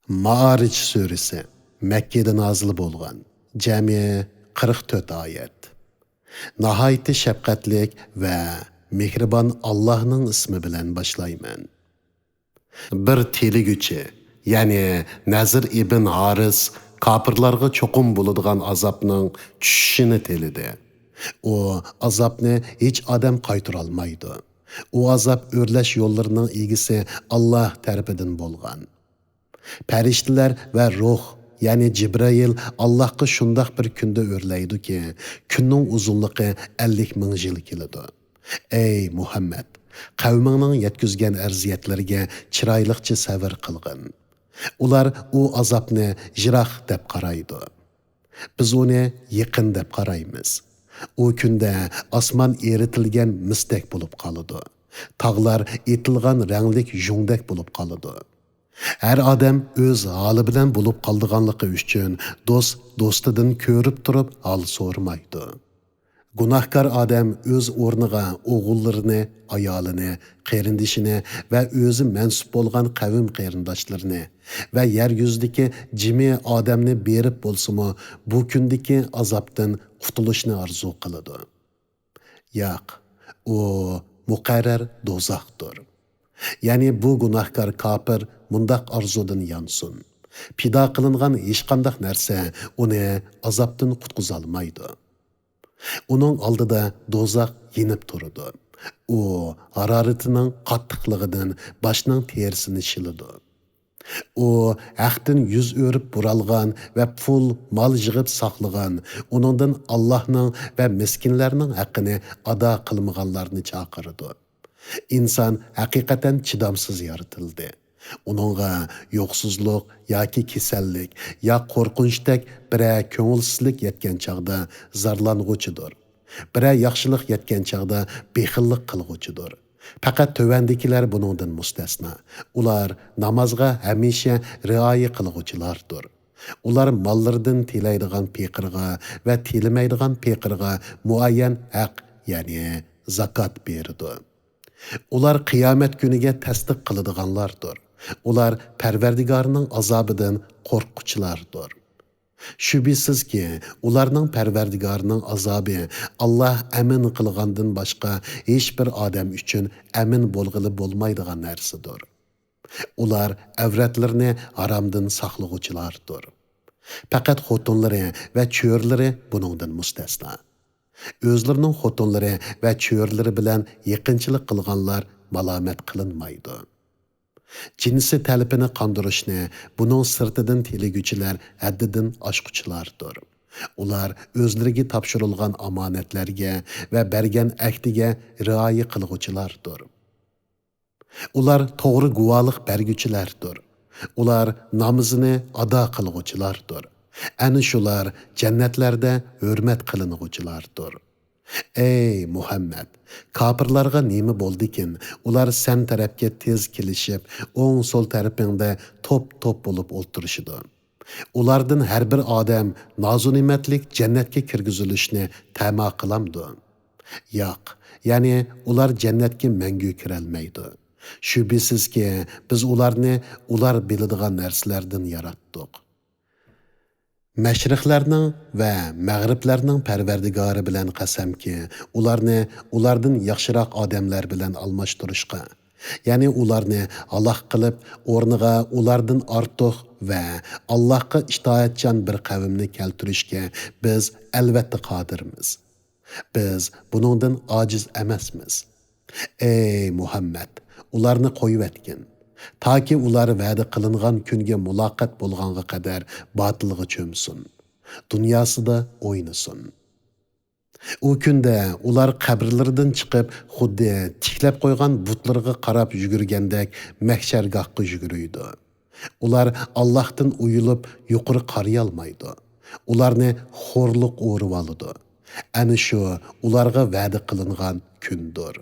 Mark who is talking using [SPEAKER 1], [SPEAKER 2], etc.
[SPEAKER 1] Ma'arij suresi Mekke'de nazil bolgan. Cemi 44 ayet. Nahayeti şefqatlik ve mehriban Allah'ın ismi bilen başlayman. Bir teligüçi, yani Nazir ibn Haris, kapırlarga çokum buladigan azapning tushishini telidi. O azapni hiç adam qaytarolmaydi. O azap örleş yollarının ilgisi Allah tarafidan bolgan. Pəriştilər və ruh, yəni Cibrail Allahqa şundaq bir kündə örləydi ki, günün uzunluğu 50 min yıl kilidi. Ey Muhammed, qavmingning yetkizgan ərziyətlərə chiroyliqcha sabr qilgin. Ular o azabni jiroq deb qaraydi. Biz uni yaqin deb qaraymiz. O kunda osmon eritilgan misdek bo'lib qoladi. Tog'lar etilgan ranglik jungdek bo'lib qoladi. Her adam öz hali bilen bulup kaldıganlığı üçün dostidan körüp durup hal sormaydı. Günahkar adam öz orniga oğullarını, ayalını, qerindişini ve özü mensup bolgan kavim qerindaşlarını ve yeryüzündeki cimi adamni berip bolsumu bu kündeki azaptan qutuluşni arzu kılıdı. Yo'q, o muqarrar dozaqdır. Yani bu günahkar kapır mundaq arzudan yansın. Pida qilingan hech qandaq narsa uni azapdan qutqizolmaydi. Uning oldida dozaq yenib turadi. U haroratining qattiqligidan boshning terisini shiladi. O haqdan yüz örüp buralgan ve pul, mal yığıp saklagan, onundan Allah'ның ve miskinlerinin hakkını ada kılmıganlarını çağırdı. İnsan hakikaten çidamsız yaratıldı. Onunğa yoksuzluk, ya ki kesellik, ya korkunçtek bire köngülsizlik yetken çağda zarlanğucudur. Bire yaxşılık yetken çağda bexillik kılğucudur. Fakat tövendekiler bunundan müstesna. Ular namazga hemişe riayı kılğuculardır. Ular mallardan tileydigan pekirga ve tilemeydigan pekirga muayyen hak, yani zakat berdi. Ular qiyomat kuniga tasdiq qiladiganlardir. Ular Parvardigorning azobidan qo'rquvchilardir. Şübhisiz ki, ularning Parvardigorning azobi Allah amin qilgandan boshqa hech bir odam uchun amin bo'lg'ili bo'lmaydigan narsadir. Ular avratlarini haromdan saqlag'uvchilardir. Faqat xotinlari va cho'rlari buningdan mustasno. Özlerinin xotinlari ve çöğürleri bilen yaqinchilik qilganlar malomat qilinmaydi. Cinsi talipini qandırışni bunun sırtıdan teligüçiler haddidan aşquchilardir. Ular özleriga topshirilgan amonatlarga ve bergan ahdiga rioya qilg'uchilardir. Ular to'g'ri guvohlik berguvchilardir. Ular namozini ado qilg'uchilardir. Ana shular jannatlarda hurmat qilinuvchilardir. Ey Muhammed, kapırlarga nima bo'ldikin, ular sen tarafga tez kelishib, o'ng sol tarafingda top bo'lib o'ltirishidi. Ulardan har bir odam nozu ne'matlik jannatga kirgizilishni ta'ma qilamdi. Yo'q, ya'ni ular jannatga mangu kirolmaydi. Shubhisizki, biz ularni ular biladigan narsalardan yaratdik. Məşriqlərinin və məğriblərinin pərverdigarı bilən qasam ki, ulardan yaxşıraq adamlar bilən almışdırışqa, yəni ularni Allah qılıb, orniga ulardan artıq və Allahqa itaatçan bir qavmni keltirishga biz əlbəttə qadirmiz. Biz bunundan aciz emasmiz. Ey Muhammed, ularni qoyub etkin. Ta ki ular vədi qılınğan künge mulaqat bolğanğa qədər batılğı çömsün. Dünyası da oynasın. O künde ular qabrlardan çıqıb, xuddi tiklab qoyğan butlarga qarab yugurgandek məhşərgahqa yuguruydu. Ular Allah'tan uyulup yuqarı qarayalmaydı. Ularni xorluq uğruvalıdı. Ani şu ularga vədi qılınğan kündür.